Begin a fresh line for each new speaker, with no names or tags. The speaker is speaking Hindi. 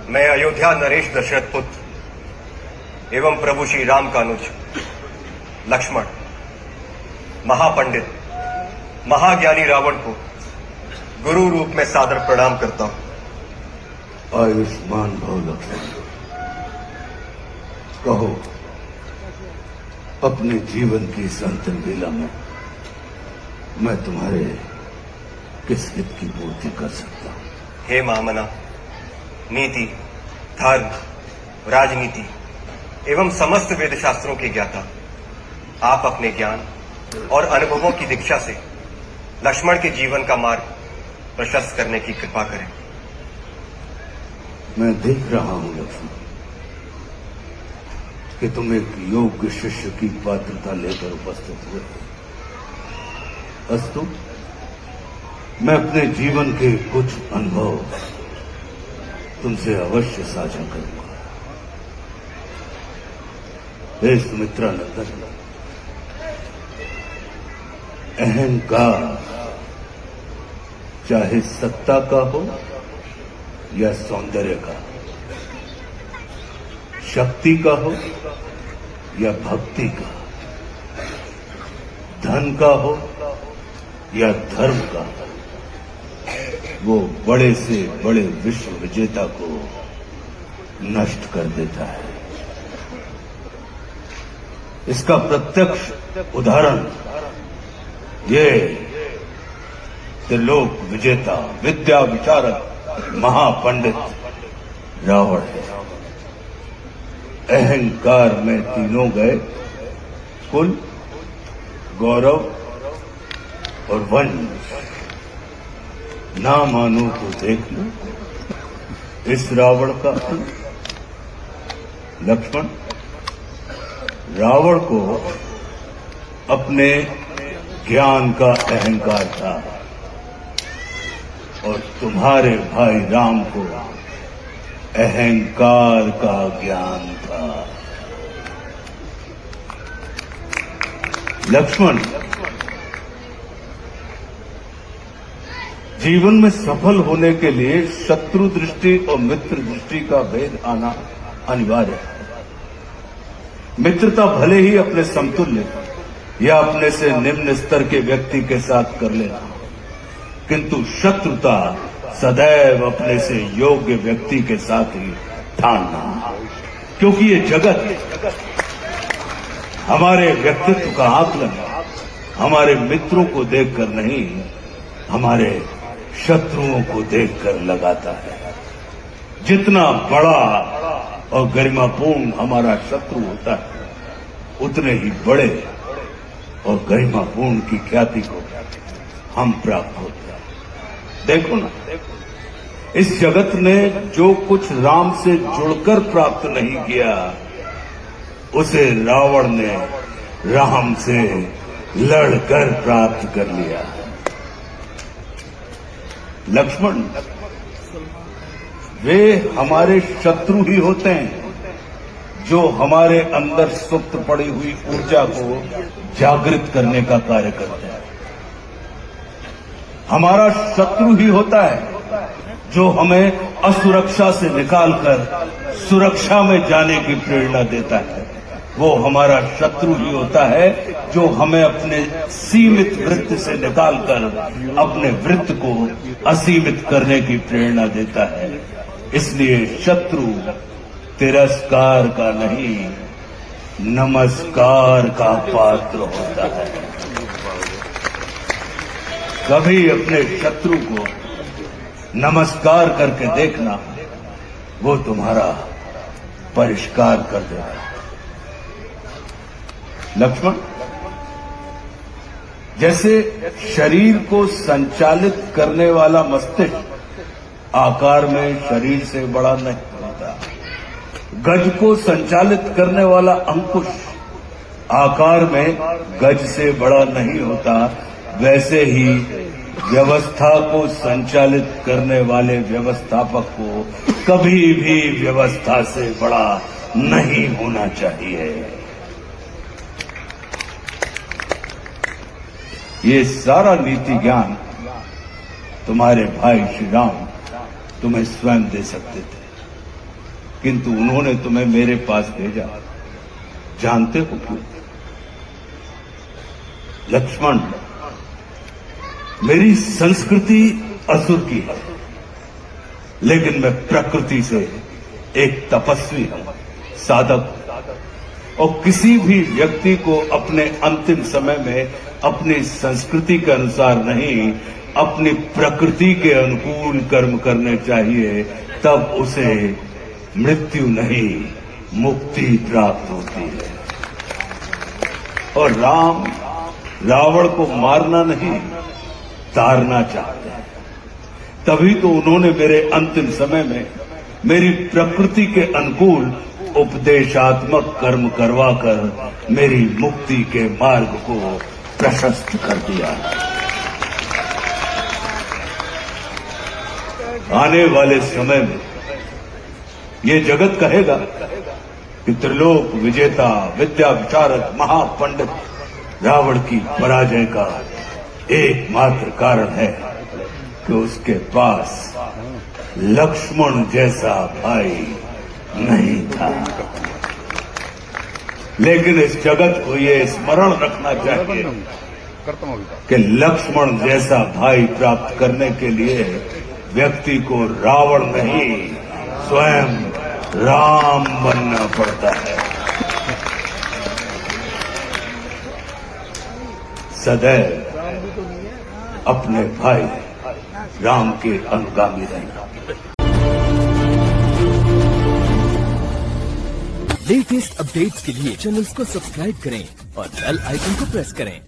मैं अयोध्या नरेश दशरथ पुत्र एवं प्रभु श्री राम का अनुज लक्ष्मण महापंडित महाज्ञानी रावण को गुरु रूप में सादर प्रणाम करता हूं।
आयुष्मान भव लक्ष्मण। कहो, अपने जीवन की इस अंतिम लीला में मैं तुम्हारे किस हित की पूर्ति कर सकता हूं?
हे महामना, नीति, धर्म, राजनीति एवं समस्त वेद शास्त्रों के ज्ञाता, आप अपने ज्ञान और अनुभवों की दीक्षा से लक्ष्मण के जीवन का मार्ग प्रशस्त करने की कृपा करें।
मैं देख रहा हूं लक्ष्मण कि तुम एक योग्य शिष्य की पात्रता लेकर उपस्थित हुए। अस्तु, मैं अपने जीवन के कुछ अनुभव तुमसे अवश्य साझा करूंगा। हे सुमित्रा नंदन, अहंकार चाहे सत्ता का हो या सौंदर्य का, शक्ति का हो या भक्ति का, धन का हो या धर्म का, वो बड़े से बड़े विश्व विजेता को नष्ट कर देता है। इसका प्रत्यक्ष उदाहरण ये त्रिलोक विजेता, विद्या विशारद, महापंडित रावण है। अहंकार में तीनों गए, कुल, गौरव और वंश। ना मानो तो देख लो इस रावण का अंत। लक्ष्मण, रावण को अपने ज्ञान का अहंकार था और तुम्हारे भाई राम को अहंकार का ज्ञान था। लक्ष्मण, जीवन में सफल होने के लिए शत्रु दृष्टि और मित्र दृष्टि का भेद आना अनिवार्य है। मित्रता भले ही अपने समतुल्य या अपने से निम्न स्तर के व्यक्ति के साथ कर लेना, किंतु शत्रुता सदैव अपने से योग्य व्यक्ति के साथ ही ठानना, क्योंकि ये जगत हमारे व्यक्तित्व का आकलन हमारे मित्रों को देखकर नहीं, हमारे शत्रुओं को देखकर लगाता है। जितना बड़ा और गरिमापूर्ण हमारा शत्रु होता है, उतने ही बड़े और गरिमापूर्ण की ख्याति को हम प्राप्त होते हैं। देखो ना, इस जगत ने जो कुछ राम से जुड़कर प्राप्त नहीं किया, उसे रावण ने राम से लड़कर प्राप्त कर लिया। लक्ष्मण, वे हमारे शत्रु ही होते हैं जो हमारे अंदर सुप्त पड़ी हुई ऊर्जा को जागृत करने का कार्य करते हैं। हमारा शत्रु ही होता है जो हमें असुरक्षा से निकालकर सुरक्षा में जाने की प्रेरणा देता है। वो हमारा शत्रु ही होता है जो हमें अपने सीमित वृत्त से निकालकर अपने वृत्त को असीमित करने की प्रेरणा देता है। इसलिए शत्रु तिरस्कार का नहीं, नमस्कार का पात्र होता है। कभी अपने शत्रु को नमस्कार करके देखना, वो तुम्हारा परिष्कार कर देगा। लक्ष्मण, जैसे शरीर को संचालित करने वाला मस्तिष्क आकार में शरीर से बड़ा नहीं होता, गज को संचालित करने वाला अंकुश आकार में गज से बड़ा नहीं होता, वैसे ही व्यवस्था को संचालित करने वाले व्यवस्थापक को कभी भी व्यवस्था से बड़ा नहीं होना चाहिए। ये सारा नीति ज्ञान तुम्हारे भाई श्री राम तुम्हें स्वयं दे सकते थे, किंतु उन्होंने तुम्हें मेरे पास भेजा। जानते हो क्यों? लक्ष्मण, मेरी संस्कृति असुर की है, लेकिन मैं प्रकृति से एक तपस्वी हूं, साधक। और किसी भी व्यक्ति को अपने अंतिम समय में अपनी संस्कृति के अनुसार नहीं, अपनी प्रकृति के अनुकूल कर्म करने चाहिए, तब उसे मृत्यु नहीं, मुक्ति प्राप्त होती है। और राम रावण को मारना नहीं, तारना चाहते हैं। तभी तो उन्होंने मेरे अंतिम समय में मेरी प्रकृति के अनुकूल उपदेशात्मक कर्म करवाकर मेरी मुक्ति के मार्ग को प्रशस्त कर दिया। आने वाले समय में ये जगत कहेगा कि त्रिलोक विजेता, विद्या विशारद, महापंडित रावण की पराजय का एकमात्र कारण है कि उसके पास लक्ष्मण जैसा भाई नहीं था। लेकिन इस जगत को ये स्मरण रखना चाहिए कि लक्ष्मण जैसा भाई प्राप्त करने के लिए व्यक्ति को रावण नहीं, स्वयं राम बनना पड़ता है। सदैव अपने भाई राम के अनुगामी रहना।
लेटेस्ट अपडेट्स के लिए चैनल को सब्सक्राइब करें और बेल आइकन को प्रेस करें।